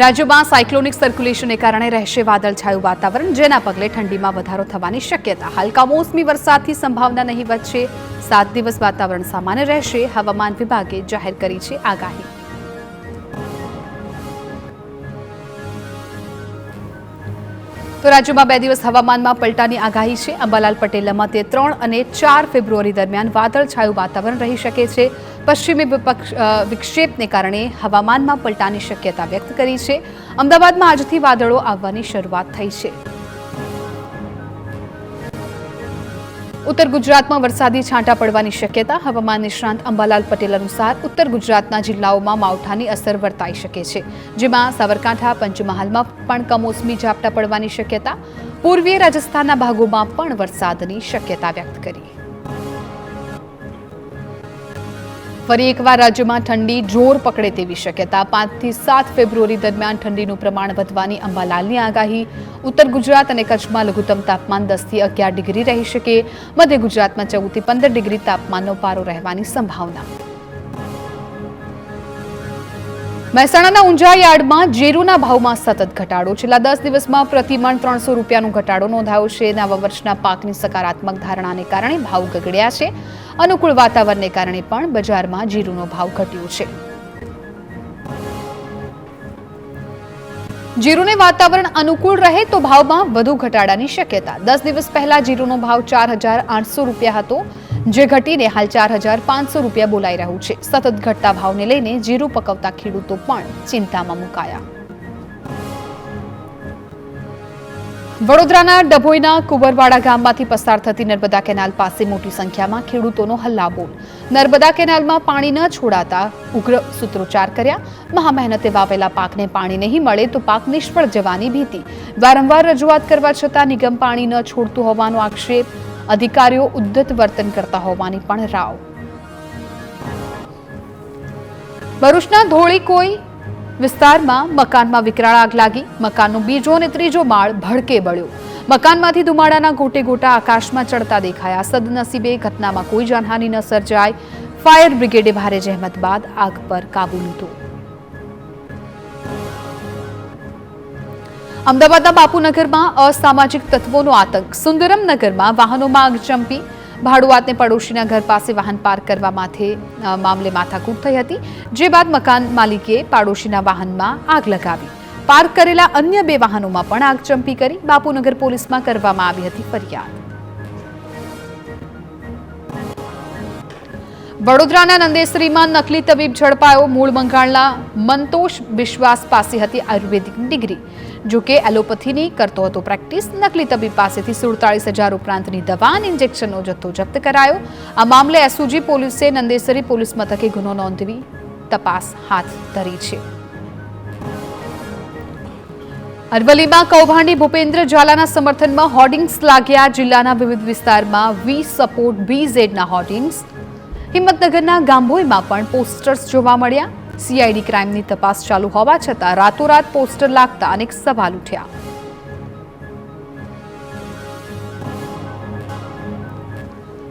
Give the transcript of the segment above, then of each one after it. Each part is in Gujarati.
રાજ્યમાં સાયક્લોનિક સર્ક્યુલેશનને કારણે રહેશે વાદળછાયું વાતાવરણ, જેના પગલે ઠંડીમાં વધારો થવાની શક્યતા. હાલ કમોસમી વરસાદની સંભાવના નહીવત છે. 7 દિવસ વાતાવરણ સામાન્ય રહેશે. હવામાન વિભાગે જાહેર કરી છે આગાહી. તો રાજ્યમાં 2 દિવસ હવામાનમાં પલટાની આગાહી છે. અંબાલાલ પટેલના મતે 3 અને 4 ફેબ્રુઆરી દરમિયાન વાદળછાયું વાતાવરણ રહી શકે છે. પશ્ચિમી વિક્ષેપને કારણે હવામાનમાં પલટાની શક્યતા વ્યક્ત કરી છે. અમદાવાદમાં આજથી વાદળો આવવાની શરૂઆત થઈ છે. ઉત્તર ગુજરાતમાં વરસાદી છાંટા પડવાની શક્યતા. હવામાન નિષ્ણાંત અંબાલાલ પટેલ અનુસાર ઉત્તર ગુજરાતના જિલ્લાઓમાં માવઠાની અસર વર્તાઈ શકે છે, જેમાં સાબરકાંઠા, પંચમહાલમાં પણ કમોસમી ઝાપટા પડવાની શક્યતા. પૂર્વીય રાજસ્થાનના ભાગોમાં પણ વરસાદની શક્યતા વ્યક્ત કરી. ફરી એકવાર રાજ્યમાં ઠંડી જોર પકડે તેવી શક્યતા. 5 થી 7 ફેબ્રુઆરી દરમિયાન ઠંડીનું પ્રમાણ વધવાની અંબાલાલની આગાહી. ઉત્તર ગુજરાત અને કચ્છમાં લઘુત્તમ તાપમાન 10 થી 11 ડિગ્રી રહી શકે. મધ્ય ગુજરાતમાં 14 થી 15 ડિગ્રી તાપમાનનો પારો રહેવાની સંભાવના. મહેસાણાના ઊંઝા યાર્ડમાં જીરુના ભાવમાં સતત ઘટાડો. છેલ્લા 10 દિવસમાં પ્રતિમણ 300 રૂપિયાનો ઘટાડો નોંધાયો છે. નવા વર્ષના પાકની સકારાત્મક ધારણાને કારણે ભાવ ગગડ્યા છે. અનુકૂળ વાતાવરણને કારણે પણ બજારમાં જીરુનો ભાવ ઘટ્યો છે. જીરુને વાતાવરણ અનુકૂળ રહે તો ભાવમાં વધુ ઘટાડાની શક્યતા. 10 દિવસ પહેલા જીરુનો ભાવ 4,800 રૂપિયા હતો, જે ઘટીને હાલ 4,500 રૂપિયા બોલાઈ રહ્યું છે. સતત ઘટતા ભાવને લઈને જીરું પકવતા ખેડૂતો પણ ચિંતામાં મુકાયા. વડોદરાના ડભોઈના કુંવરવાડા ગામમાંથી પસાર થતી નર્મદા કેનાલ પાસે મોટી સંખ્યામાં ખેડૂતોનો હલ્લાબોલ. નર્મદા કેનાલમાં પાણી ન છોડાતા ઉગ્ર સૂત્રોચ્ચાર કર્યા. મહામહેનતે વાવેલા પાકને પાણી નહીં મળે તો પાક નિષ્ફળ જવાની ભીતિ. વારંવાર રજૂઆત કરવા છતાં નિગમ પાણી ન છોડતું હોવાનો આક્ષેપ. અધિકારીઓ ઉદ્ધત વર્તન કરતા હોવાની પણ રાવ. ભરૂચના ધોળીકોઈ વિસ્તારમાં મકાનમાં વિકરાળ આગ લાગી. મકાનનો બીજો અને ત્રીજો માળ ભડકે બળ્યો. મકાનમાંથી ધુમાડાના ગોટે ગોટા આકાશમાં ચડતા દેખાયા. સદનસીબે ઘટનામાં કોઈ જાનહાનિ ન સર્જાઈ. ફાયર બ્રિગેડે ભારે જહેમત બાદ આગ પર કાબુ લીધો. અમદાવાદના બાપુનગરમાં અસામાજિક તત્વોનો આતંક. સુંદરમ નગરમાં વાહનોમાં આગ ચંપી. ભાડુઆતને પડોશીના ઘર પાસે વાહન પાર્ક કરવા મામલે માથાકૂટ થઈ હતી, જે બાદ મકાન માલિકે પાડોશીના વાહનમાં આગ લગાવી. પાર્ક કરેલા અન્ય 2 વાહનોમાં પણ આગ ચંપી કરી. બાપુનગર પોલીસમાં કરવામાં આવી હતી ફરિયાદ. વડોદરાના નંદેસરીમાં નકલી તબીબ ઝડપાયો. મૂળ બંગાળના મંતોષ વિશ્વાસ પાસે હતી આયુર્વેદિક ડિગ્રી, જોકે એલોપેથીની કરતો હતો પ્રેક્ટિસ. નકલી તબીબ પાસેથી 47,000 ઉપરાંતની દવા અને ઇન્જેક્શનનો જથ્થો જપ્ત કરાયો. આ મામલે એસઓજી પોલીસે નંદેસરી પોલીસ મથકે ગુનો નોંધી તપાસ હાથ ધરી છે. અરવલ્લીમાં કૌભાંડી ભૂપેન્દ્ર ઝાલાના સમર્થનમાં હોર્ડિંગ્સ લાગ્યા. જિલ્લાના વિવિધ વિસ્તારમાં વી સપોર્ટ BZના હોર્ડિંગ્સ. હિંમતનગરના ગાંભોઈમાં પણ પોસ્ટર્સ જોવા મળ્યા. CID ક્રાઇમની તપાસ ચાલુ હોવા છતાં રાતોરાત પોસ્ટર લાગતા અનેક સવાલ ઉઠ્યા.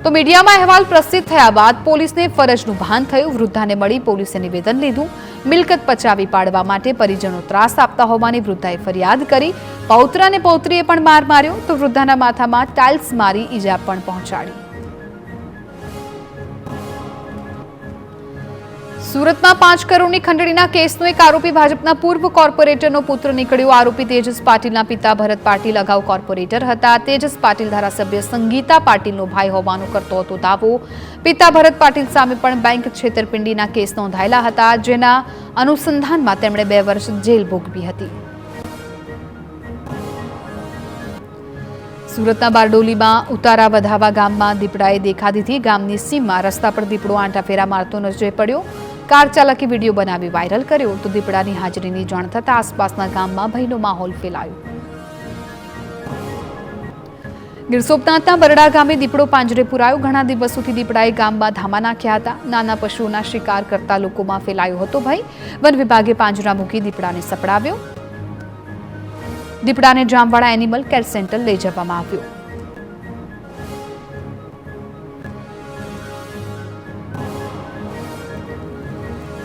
તો મીડિયામાં અહેવાલ પ્રસિદ્ધ થયા બાદ પોલીસને ફરજનું ભાન થયું. વૃદ્ધાને મળી પોલીસે નિવેદન લીધું. મિલકત પચાવી પાડવા માટે પરિજનો ત્રાસ આપતા હોવાની વૃદ્ધાએ ફરિયાદ કરી. પૌત્ર અને પૌત્રીએ પણ માર માર્યો તો વૃદ્ધાના માથામાં ટાઇલ્સ મારી ઈજા પણ પહોંચાડી. સુરતમાં 5 કરોડની ખંડણીના કેસનો એક આરોપી ભાજપના પૂર્વ કોર્પોરેટરનો પુત્ર નીકળ્યો. આરોપી તેજસ પાટીલના પિતા ભરત પાટીલ અગાઉ કોર્પોરેટર હતા. તેજસ પાટીલ ધારાસભ્ય સંગીતા પાટીલનો ભાઈ હોવાનો કરતો હતો દાવો. પિતા ભરત પાટીલ સામે પણ બેંક છેતરપિંડીના કેસ નોંધાયેલા હતા, જેના અનુસંધાનમાં તેમણે 2 વર્ષ જેલ ભોગવી હતી. સુરતના બારડોલીમાં ઉતારા વધાવા ગામમાં દીપડાએ દેખા દીધી. ગામની સીમમાં રસ્તા પર દીપડો આંટાફેરા મારતો નજરે પડ્યો. કાર ચાલકે વિડીયો બનાવી વાયરલ કર્યો તો દીપડાની હાજરીની જાણ થતાં આસપાસના ગામમાં ભયનો માહોલ ફેલાયો. ગીર સોમનાથના બરડા ગામે દીપડો પાંજરે પુરાયો. ઘણા દિવસોથી દીપડાએ ગામમાં ધામા નાખ્યા હતા. નાના પશુઓના શિકાર કરતા લોકોમાં ફેલાયો હતો ભય. વન વિભાગે પાંજરા મૂકી દીપડાને સપડાવ્યો. દીપડાને જામવાડા એનિમલ કેર સેન્ટર લઈ જવામાં આવ્યો.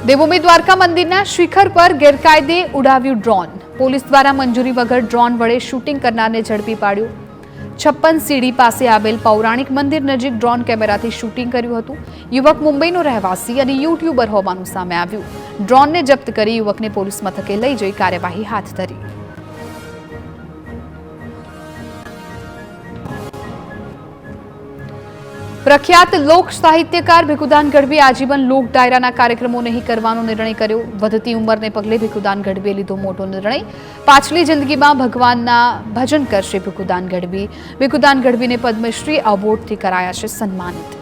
દેવભૂમિ દ્વારકા મંદિરના શિખર પર ગેરકાયદે ઉડાવ્યું ડ્રોન. પોલીસ દ્વારા મંજૂરી વગર ડ્રોન વડે શૂટિંગ કરનારને ઝડપી પાડ્યો. 56 સીડી પાસે આવેલ પૌરાણિક મંદિર નજીક ડ્રોન કેમેરાથી શૂટિંગ કર્યું હતું. યુવક મુંબઈનો રહેવાસી અને યુટ્યુબર હોવાનું સામે આવ્યું. ડ્રોનને જપ્ત કરી યુવકને પોલીસ મથકે લઈ જઈ કાર્યવાહી હાથ ધરી. પ્રખ્યાત લોક સાહિત્યકાર ભીખુદાન ગઢવીએ આજીવન લોક ડાયરાના કાર્યક્રમો નહીં કરવાનો નિર્ણય કર્યો. વધતી ઉંમરને પગલે ભીખુદાન ગઢવીએ લીધો મોટો નિર્ણય. પાછલી જિંદગીમાં ભગવાનના ભજન કરશે ભીખુદાન ગઢવી. ભીખુદાન ગઢવીને પદ્મશ્રી એવોર્ડથી કરાયા છે સન્માનિત.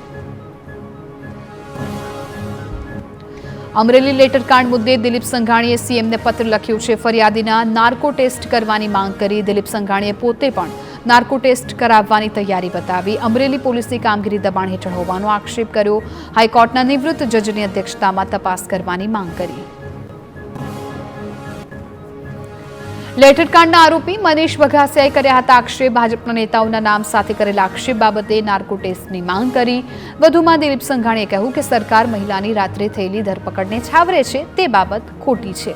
અમરેલી લેટરકાંડ મુદ્દે દિલીપ સંઘાણીએ સીએમને પત્ર લખ્યો છે. ફરિયાદીના નાર્કો ટેસ્ટ કરવાની માંગ કરી. દિલીપ સંઘાણીએ પોતે પણ નાર્કો ટેસ્ટ કરાવવાની તૈયારી બતાવી. અમરેલી પોલીસની કામગીરી દબાણ હેઠળ હોવાનો આક્ષેપ કર્યો. હાઈકોર્ટના નિવૃત્ત જજની અધ્યક્ષતામાં તપાસ કરવાની માંગ કરી. લેટરકાંડના આરોપી મનીષ વઘાસિયાએ કર્યા હતા આક્ષેપ. ભાજપના નેતાઓના નામ સાથે કરેલા આક્ષેપ બાબતે નાર્કો ટેસ્ટની માંગ કરી. વધુમાં દિલીપ સંઘાણીએ કહ્યું કે સરકાર મહિલાની રાત્રે થયેલી ધરપકડને છાવરે છે તે બાબત ખોટી છે.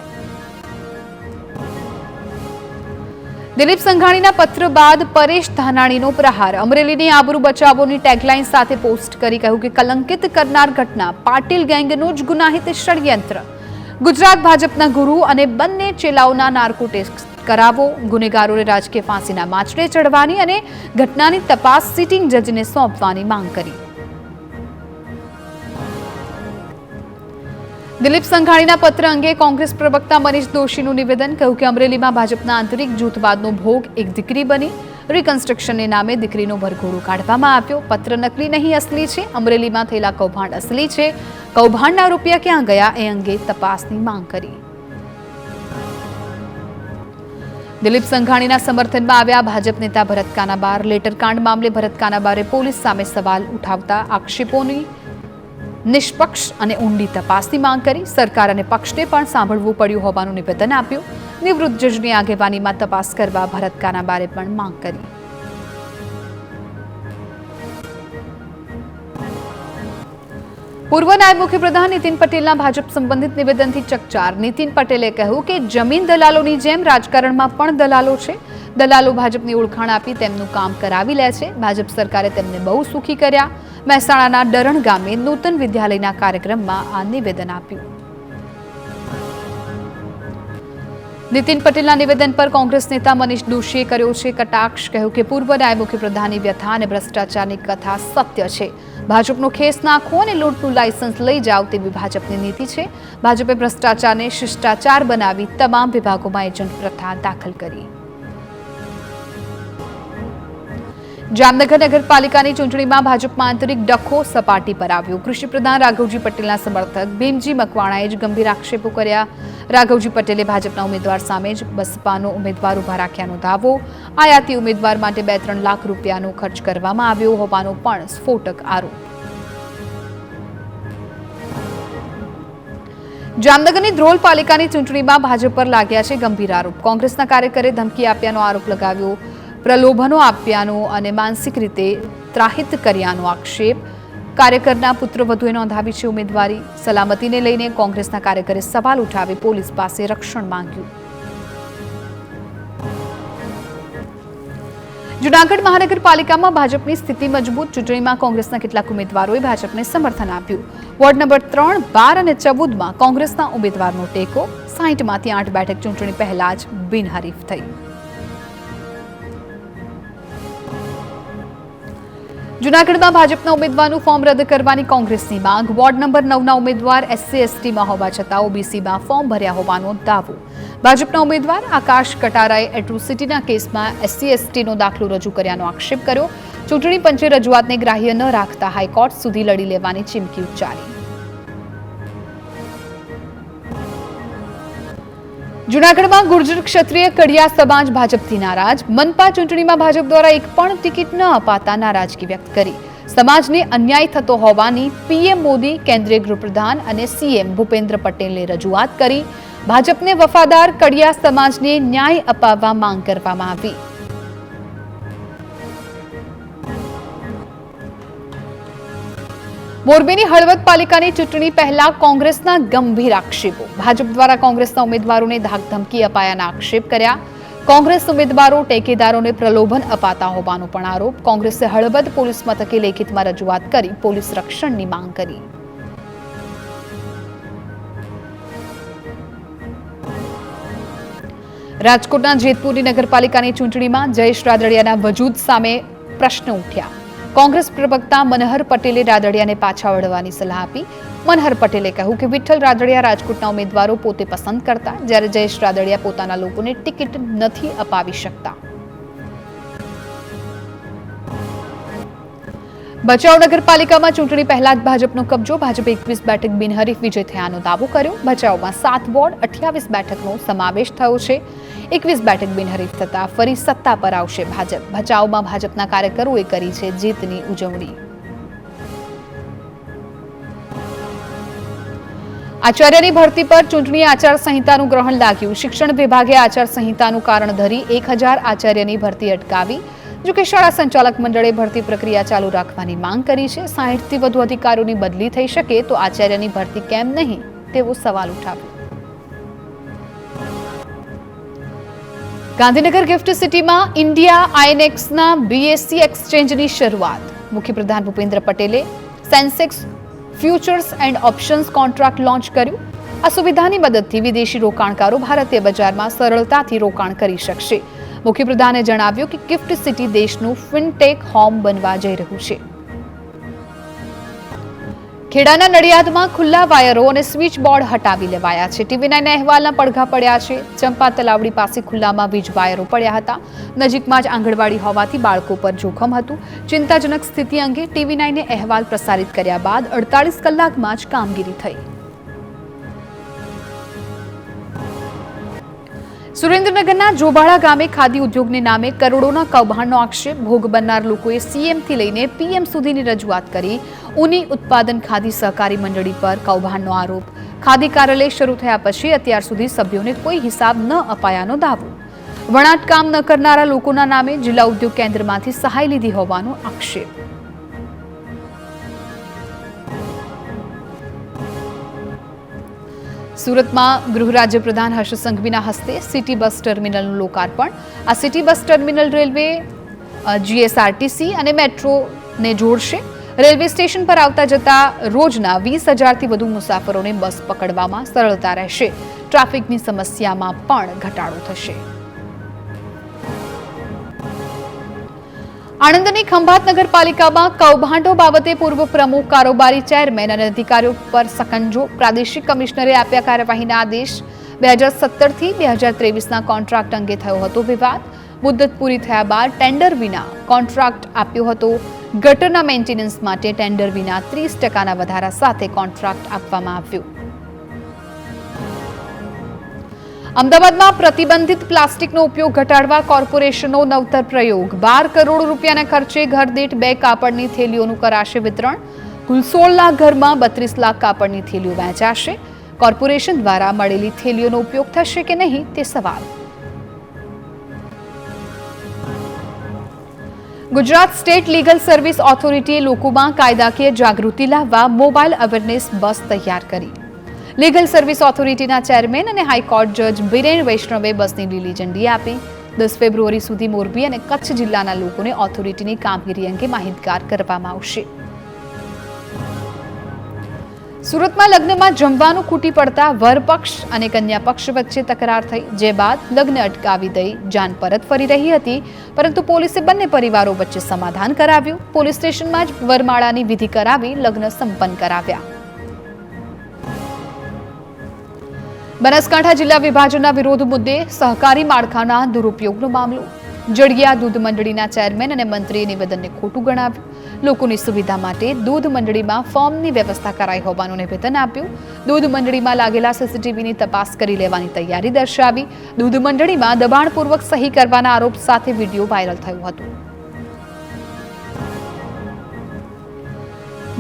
દિલીપ સંઘાણીના પત્ર બાદ પરેશ ધાનાણીનો પ્રહાર. અમરેલીની આબરૂ બચાવોની ટેગલાઇન સાથે પોસ્ટ કરી કહ્યું કે કલંકિત કરનાર ઘટના પાટીલ ગેંગનું જ ગુનાહિત ષડયંત્ર. ગુજરાત ભાજપના ગુરુ અને બંને ચેલાઓના નાર્કો ટેસ્ટ કરાવો. ગુનેગારોને રાજકીય ફાંસીના માછડે ચડવાની અને ઘટનાની તપાસ સિટિંગ જજને સોંપવાની માંગ કરી. દિલીપ સંઘાણીના પત્ર અંગે કોંગ્રેસ પ્રવક્તા મનીષ દોશીનું નિવેદન. કહ્યું કે અમરેલીમાં ભાજપના આંતરિક જૂથવાદનો ભોગ એક દીકરી બની. રિકન્સ્ટ્રક્શનને નામે દીકરીનો ભરઘોડો કાઢવામાં આવ્યો. પત્ર નકલી નહીં અસલી છે. અમરેલીમાં થયેલા કૌભાંડ અસલી છે. કૌભાંડના રૂપિયા ક્યાં ગયા એ અંગે તપાસની માંગ કરી. દિલીપ સંઘાણીના સમર્થનમાં આવ્યા ભાજપ નેતા ભરત કાનાબાર. લેટરકાંડ મામલે ભરત કાનાબારે પોલીસ સામે સવાલ ઉઠાવતા આક્ષેપોની નિષ્પક્ષ અને ઊંડી તપાસની માંગ કરી. સરકાર અને પક્ષને પણ સાંભળવું પડ્યું હોવાનું નિવેદન આપ્યું. નિવૃત્ત જજની આગેવાનીમાં તપાસ કરવા ભરત કાનાબારે પણ માંગ કરી. પૂર્વ નાયબ મુખ્યપ્રધાન નીતિન પટેલના ભાજપ સંબંધિત નિવેદનથી ચકચાર. નીતિન પટેલે કહ્યું કે જમીન દલાલોની જેમ રાજકારણમાં પણ દલાલો છે. દલાલો ભાજપની ઓળખાણ આપી તેમનું કામ કરાવી લે છે. ભાજપ સરકારે તેમને બહુ સુખી કર્યા. મહેસાણાના ડરણ ગામે નૂતન વિદ્યાલયના કાર્યક્રમમાં આ નિવેદન આપ્યું. નીતિન પટેલના નિવેદન પર કોંગ્રેસ નેતા મનીષ દોશીએ કર્યો છે કટાક્ષ. કહ્યું કે પૂર્વ નાયબ મુખ્યપ્રધાનની વ્યથા અને ભ્રષ્ટાચારની કથા સત્ય છે. ભાજપનો ખેસ નાખો અને લૂંટનું લાયસન્સ લઈ જાઓ તેવી ભાજપની નીતિ છે. ભાજપે ભ્રષ્ટાચારને શિષ્ટાચાર બનાવી તમામ વિભાગોમાં એજન્ટ પ્રથા દાખલ કરી. જામનગર નગરપાલિકાની ચૂંટણીમાં ભાજપમાં આંતરિક ડખો સપાટી પર આવ્યો. કૃષિપ્રધાન રાઘવજી પટેલના સમર્થક ભીમજી મકવાણાએ જ ગંભીર આક્ષેપો કર્યા. રાઘવજી પટેલે ભાજપના ઉમેદવાર સામે જ બસપાનો ઉમેદવાર ઉભા રાખ્યાનો દાવો. આયાતી ઉમેદવાર માટે 2-3 લાખ રૂપિયાનો ખર્ચ કરવામાં આવ્યો હોવાનો પણ સ્ફોટક આરોપ. જામનગરની ધ્રોલ પાલિકાની ચૂંટણીમાં ભાજપ પર લાગ્યા છે ગંભીર આરોપ. કોંગ્રેસના કાર્યકરે ધમકી આપ્યાનો આરોપ લગાવ્યો. પ્રલોભનો આપ્યાનો અને માનસિક રીતે ત્રાહિત કર્યાનો આક્ષેપ. કાર્યકરના પુત્રવધુએ નોંધાવી છે ઉમેદવારી. સલામતીને લઈને કોંગ્રેસના કાર્યકરે સવાલ ઉઠાવી પોલીસ પાસે રક્ષણ માંગ્યું. જૂનાગઢ મહાનગરપાલિકામાં ભાજપની સ્થિતિ મજબૂત. ચૂંટણીમાં કોંગ્રેસના કેટલાક ઉમેદવારોએ ભાજપને સમર્થન આપ્યું. વોર્ડ નંબર 3, 12 અને 14માં કોંગ્રેસના ઉમેદવારનો ટેકો. 60માંથી 8 બેઠક ચૂંટણી પહેલા જ બિનહરીફ થઈ. જૂનાગઢમાં ભાજપના ઉમેદવારનું ફોર્મ રદ કરવાની કોંગ્રેસની માંગ. વોર્ડ નંબર 9ના ઉમેદવાર SC/STમાં હોવા છતાં OBCમાં ફોર્મ ભર્યા હોવાનો દાવો. ભાજપના ઉમેદવાર આકાશ કટારાએ એટ્રોસિટીના કેસમાં SC/STનો દાખલો રજૂ કર્યાનો આક્ષેપ કર્યો. ચૂંટણી પંચે રજૂઆતને ગ્રાહ્ય ન રાખતા હાઈકોર્ટ સુધી લડી લેવાની ચીમકી ઉચ્ચારી. જૂનાગઢમાં ગુર્જર ક્ષત્રિય કડિયા સમાજ ભાજપથી નારાજ. મનપા ચૂંટણીમાં ભાજપ દ્વારા એક પણ ટિકિટ ન અપાતા નારાજગી વ્યક્ત કરી. સમાજને અન્યાય થતો હોવાની PM મોદી, કેન્દ્રીય ગૃહપ્રધાન અને CM ભૂપેન્દ્ર પટેલને રજૂઆત કરી. ભાજપને વફાદાર કડિયા સમાજને ન્યાય અપાવવા માંગ કરવામાં આવી. મોરબીની હળવદ પાલિકાની ચૂંટણી પહેલા કોંગ્રેસના ગંભીર આક્ષેપો. ભાજપ દ્વારા કોંગ્રેસના ઉમેદવારોને ધાકધમકી અપાયાના આક્ષેપ કર્યા. કોંગ્રેસ ઉમેદવારો ટેકેદારોને પ્રલોભન અપાતા હોવાનો પણ આરોપ. કોંગ્રેસે હળવદ પોલીસ મથકે લેખિતમાં રજૂઆત કરી પોલીસ રક્ષણની માંગ કરી. રાજકોટના જેતપુરની નગરપાલિકાની ચૂંટણીમાં જયેશ રાદડિયાના વજૂદ સામે પ્રશ્ન ઉઠ્યા. કોંગ્રેસ પ્રવક્તા મનહર પટેલે રાદડિયાને પાછા વળવાની સલાહ આપી. મનહર પટેલે કહ્યું કે વિઠ્ઠલ રાદડિયા રાજકોટના ઉમેદવારો પોતે પસંદ કરતા, જ્યારે જયેશ રાદડિયા પોતાના લોકોને ટિકિટ નથી અપાવી શકતા. ભચાઉ નગરપાલિકામાં ચૂંટણી પહેલા જ ભાજપનો કબજો. ભાજપે 21 બેઠક બિનહરીફ વિજય થયાનો દાવો કર્યો. ભચાઉમાં 7 વોર્ડ 28 બેઠકનો સમાવેશ થયો છે. 21 બેઠક બિનહરીફ થતા ફરી સત્તા પર આવશે ભાજપ. ભચાઉમાં ભાજપના કાર્યકરોએ કરી છે જીતની ઉજવણી. આચાર્યની ભરતી પર ચૂંટણી આચારસંહિતાનું ગ્રહણ લાગ્યું. શિક્ષણ વિભાગે આચારસંહિતાનું કારણ ધરી 1000 આચાર્યની ભરતી અટકાવી. જોકે શાળા સંચાલક મંડળે ભરતી પ્રક્રિયા ચાલુ રાખવાની માંગ કરી છે. 60થી વધુ અધિકારીઓની બદલી થઈ શકે તો આચાર્યની ભરતી કેમ નહીં તેવો સવાલ ઉઠાવ્યો. ગાંધીનગર ગિફ્ટ સિટીમાં ઇન્ડિયા આઈનેક્સના બીએસસી એક્સચેન્જની શરૂઆત. મુખ્યપ્રધાન ભૂપેન્દ્ર પટેલે Sensex futures and options contract launch કર્યું. આ સુવિધાની મદદથી વિદેશી રોકાણકારો ભારતીય બજારમાં સરળતાથી રોકાણ કરી શકશે. મુખ્યપ્રધાને જણાવ્યું કે ગિફ્ટ સિટી દેશનું ફિનટેક હોમ બનવા જઈ રહ્યું છે. ખેડાના નડિયાદમાં ખુલ્લા વાયરો અને સ્વિચ બોર્ડ હટાવી લેવાયા છે. TV9 અહેવાલના પડઘા પડ્યા છે. ચંપા તલાવડી પાસે ખુલ્લામાં વીજ વાયરો પડ્યા હતા. નજીકમાં જ આંગણવાડી હોવાથી બાળકો પર જોખમ હતું. ચિંતાજનક સ્થિતિ અંગે TV9 અહેવાલ પ્રસારિત કર્યા બાદ 48 કલાકમાં જ કામગીરી થઈ. સુરેન્દ્રનગરના જોબાળા ગામે ખાદી ઉદ્યોગને નામે કરોડોના કૌભાંડનો આક્ષેપ. ભોગ બનનાર લોકોએ CMથી લઈને PM સુધીની રજૂઆત કરી. ઊની ઉત્પાદન ખાદી સહકારી મંડળી પર કૌભાંડનો આરોપ. ખાદી કાર્યાલય શરૂ થયા પછી અત્યાર સુધી સભ્યોને કોઈ હિસાબ ન અપાયાનો દાવો. વણાટ કામ ન કરનારા લોકોના નામે જિલ્લા ઉદ્યોગ કેન્દ્રમાંથી સહાય લીધી હોવાનો આક્ષેપ. સુરતમાં ગૃહ રાજ્યપ્રધાન હર્ષ સંઘવીના હસ્તે સિટી બસ ટર્મિનલનું લોકાર્પણ. આ city bus terminal railway GSRTC અને મેટ્રોને જોડશે. રેલવે સ્ટેશન પર આવતા જતા રોજના 20,000થી વધુ મુસાફરોને બસ પકડવામાં સરળતા રહેશે. ટ્રાફિકની સમસ્યામાં પણ ઘટાડો થશે. આણંદની ખંભાત નગરપાલિકામાં કૌભાંડો બાબતે પૂર્વ પ્રમુખ, કારોબારી ચેરમેન અને અધિકારીઓ પર સકંજો. પ્રાદેશિક કમિશનરે આપ્યા કાર્યવાહીના આદેશ. 2017થી 2023ના કોન્ટ્રાક્ટ અંગે થયો હતો વિવાદ. મુદ્દત પૂરી થયા બાદ ટેન્ડર વિના કોન્ટ્રાક્ટ આપ્યો હતો. ગટરના મેન્ટેનન્સ માટે ટેન્ડર વિના 30%ના વધારા સાથે કોન્ટ્રાક્ટ આપવામાં આવ્યો. અમદાવાદમાં પ્રતિબંધિત પ્લાસ્ટિકનો ઉપયોગ ઘટાડવા કોર્પોરેશનનો નવતર પ્રયોગ. 12 કરોડ રૂપિયાના ખર્ચે ઘરદીઠ 2 કાપડની થેલીઓનું કરાશે વિતરણ. કુલ 16 લાખ ઘરમાં 32 લાખ કાપડની થેલીઓ વહેંચાશે. કોર્પોરેશન દ્વારા મળેલી થેલીઓનો ઉપયોગ થશે કે નહીં તે સવાલ. ગુજરાત સ્ટેટ લીગલ સર્વિસ ઓથોરિટીએ લોકોમાં કાયદાકીય જાગૃતિ લાવવા મોબાઈલ અવેરનેસ બસ તૈયાર કરી. લીગલ સર્વિસ ઓથોરિટીના ચેરમેન અને હાઈકોર્ટ જજ વિરેન વૈષ્ણવે બસની લીલી ઝંડી આપી. 10 ફેબ્રુઆરી સુધી મોરબી અને કચ્છ જિલ્લાના લોકોને ઓથોરિટીની કામગીરી અંગે માહિતગાર કરવામાં આવશે. સુરતમાં લગ્નમાં જમવાનું ખૂટી પડતા વરપક્ષ અને કન્યા પક્ષ વચ્ચે તકરાર થઈ, જે બાદ લગ્ન અટકાવી દઈ જાન પરત ફરી રહી હતી, પરંતુ પોલીસે બંને પરિવારો વચ્ચે સમાધાન કરાવ્યું. પોલીસ સ્ટેશનમાં જ વરમાળાની વિધિ કરાવી લગ્ન સંપન્ન કરાવ્યા. બનાસકાંઠા જિલ્લા વિભાજનના વિરોધ મુદ્દે સહકારી માળખાના દુરુપયોગનો મામલો. જડિયા દૂધ મંડળીના ચેરમેન અને મંત્રીએ નિવેદનને ખોટું ગણાવ્યું. લોકોની સુવિધા માટે દૂધ મંડળીમાં ફોર્મની વ્યવસ્થા કરાઈ હોવાનું નિવેદન આપ્યું. દૂધ મંડળીમાં લાગેલા CCTVની તપાસ કરી લેવાની તૈયારી દર્શાવી. દૂધ મંડળીમાં દબાણપૂર્વક સહી કરવાના આરોપ સાથે વિડીયો વાયરલ થયું હતું.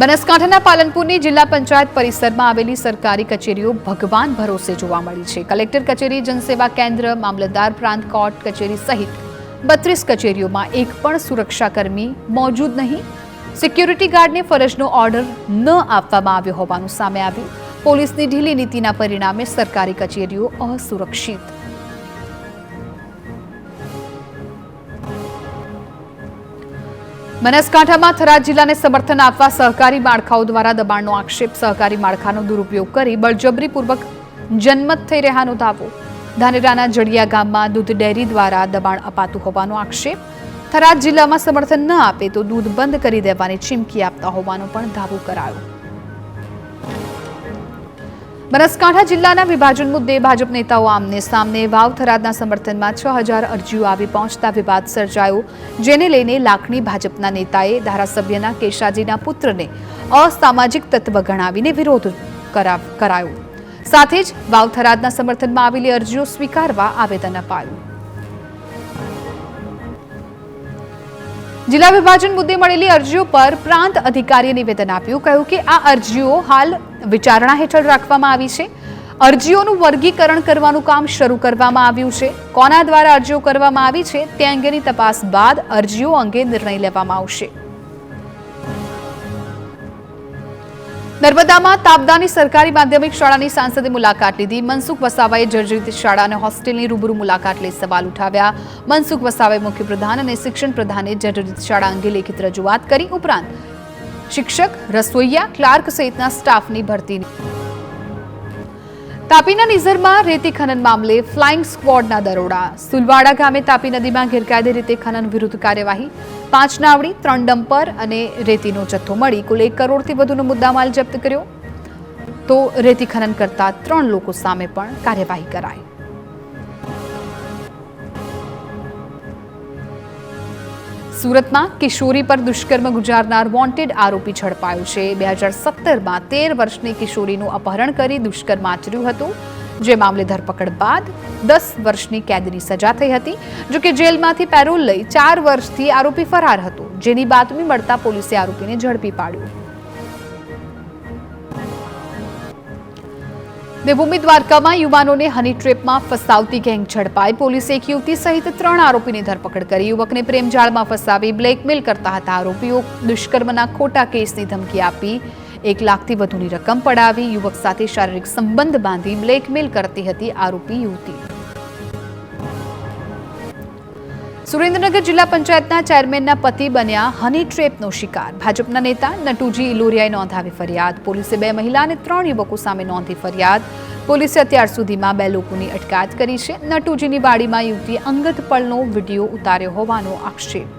બનાસકાંઠાના પાલનપુરની જિલ્લા પંચાયત પરિસરમાં આવેલી સરકારી કચેરીઓ ભગવાન ભરોસે જોવા મળી છે. કલેક્ટર કચેરી, જનસેવા કેન્દ્ર, મામલતદાર પ્રાંત કોર્ટ કચેરી સહિત 32 કચેરીઓમાં એક પણ સુરક્ષાકર્મી મોજૂદ નહીં. સિક્યુરિટી ગાર્ડને ફરજનો ઓર્ડર ન આપવામાં આવ્યો હોવાનું સામે આવ્યું. પોલીસની ઢીલી નીતિના પરિણામે સરકારી કચેરીઓ અસુરક્ષિત. બનાસકાંઠામાં થરાદ જિલ્લાને સમર્થન આપવા સહકારી માળખાઓ દ્વારા દબાણનો આક્ષેપ. સહકારી માળખાનો દુરુપયોગ કરી બળજબરીપૂર્વક જન્મત થઈ રહ્યાનો દાવો. ધાનેરાના જડિયા ગામમાં દૂધ ડેરી દ્વારા દબાણ અપાતું હોવાનો આક્ષેપ. થરાદ જિલ્લામાં સમર્થન ન આપે તો દૂધ બંધ કરી દેવાની ચીમકી આપતા હોવાનો પણ દાવો કરાયો. બનાસકાંઠા જિલ્લાના વિભાજન મુદ્દે ભાજપ નેતાઓ આમને સામને. વાવ થરાદના સમર્થનમાં 6000 અરજીઓ આવી પહોંચતા વિવાદ સર્જાયો, જેને લઈને લાખણી ભાજપના નેતાએ ધારાસભ્યના કેશાજીના પુત્રને અસામાજિક તત્વ ગણાવીને વિરોધ કરાયો. સાથે જ વાવ થરાદના સમર્થનમાં આવેલી અરજીઓ સ્વીકારવા આવેદન અપાયું. જિલ્લા વિભાજન મુદ્દે મળેલી અરજીઓ પર પ્રાંત અધિકારીએ નિવેદન આપ્યું. કહ્યું કે આ અરજીઓ હાલ વિચારણા હેઠળ રાખવામાં આવી છે. અરજીઓનું વર્ગીકરણ કરવાનું કામ શરૂ કરવામાં આવ્યું છે. કોના દ્વારા અરજીઓ કરવામાં આવી છે તે અંગેની તપાસ બાદ અરજીઓ અંગે નિર્ણય લેવામાં આવશે. નર્મદામાં તાબદાની સરકારી માધ્યમિક શાળાની સાંસદે મુલાકાત લીધી. મનસુખ વસાવાએ જર્જરિત શાળા અને હોસ્ટેલની રૂબરૂ મુલાકાત લઈ સવાલ ઉઠાવ્યા. મનસુખ વસાવાએ મુખ્યપ્રધાન અને શિક્ષણ પ્રધાને જર્જરિત શાળા અંગે લેખિત રજૂઆત કરી. ઉપરાંત શિક્ષક, રસોઈયા, ક્લાર્ક સહિતના સ્ટાફની ભરતી. તાપીના નિઝરમાં રેતી ખનન મામલે ફ્લાઇંગ સ્ક્વોડના દરોડા. સુલવાડા ગામે તાપી નદીમાં ગેરકાયદે રીતે ખનન વિરુદ્ધ કાર્યવાહી. 5 નાવડી, 3 ડમ્પર અને રેતીનો જથ્થો મળી કુલ 1 કરોડથી વધુનો મુદ્દામાલ જપ્ત કર્યો. તો રેતી ખનન કરતા 3 લોકો સામે પણ કાર્યવાહી કરાઈ. સુરતમાં કિશોરી પર દુષ્કર્મ ગુજારનાર વોન્ટેડ આરોપી ઝડપાયો છે. 2017માં 13 વર્ષની કિશોરીનું અપહરણ કરી દુષ્કર્મ આચર્યું હતું. જે મામલે ધરપકડ બાદ 10 વર્ષની કેદની સજા થઈ હતી. જોકે જેલમાંથી પેરોલ લઈ 4 વર્ષથી આરોપી ફરાર હતો, જેની બાતમી મળતા પોલીસે આરોપીને ઝડપી પાડ્યો. દેવભૂમિ દ્વારકામાં યુવાનોને હની ટ્રેપમાં ફસાવતી ગેંગ ઝડપાઈ. પોલીસે એક યુવતી સહિત 3 આરોપીની ધરપકડ કરી. યુવકને પ્રેમજાળમાં ફસાવી બ્લેકમેલ કરતા હતા આરોપીઓ. દુષ્કર્મના ખોટા કેસની ધમકી આપી 1 લાખથી વધુની રકમ પડાવી યુવક સાથે શારીરિક સંબંધ બાંધી બ્લેકમેલ કરતી હતી આરોપી યુવતી. સુરેન્દ્રનગર જિલ્લા પંચાયતના ચેરમેનના પતિ બન્યા હની ટ્રેપનો શિકાર. ભાજપના નેતા નટુજી ઇલોરિયાએ નોંધાવી ફરિયાદ. પોલીસે 2 મહિલા અને 3 યુવકો સામે નોંધી ફરિયાદ. પોલીસે અત્યાર સુધીમાં 2 લોકોની અટકાયત કરી છે. નટુજીની વાડીમાં યુવતીએ અંગત પળનો વિડીયો ઉતાર્યો હોવાનો આક્ષેપ.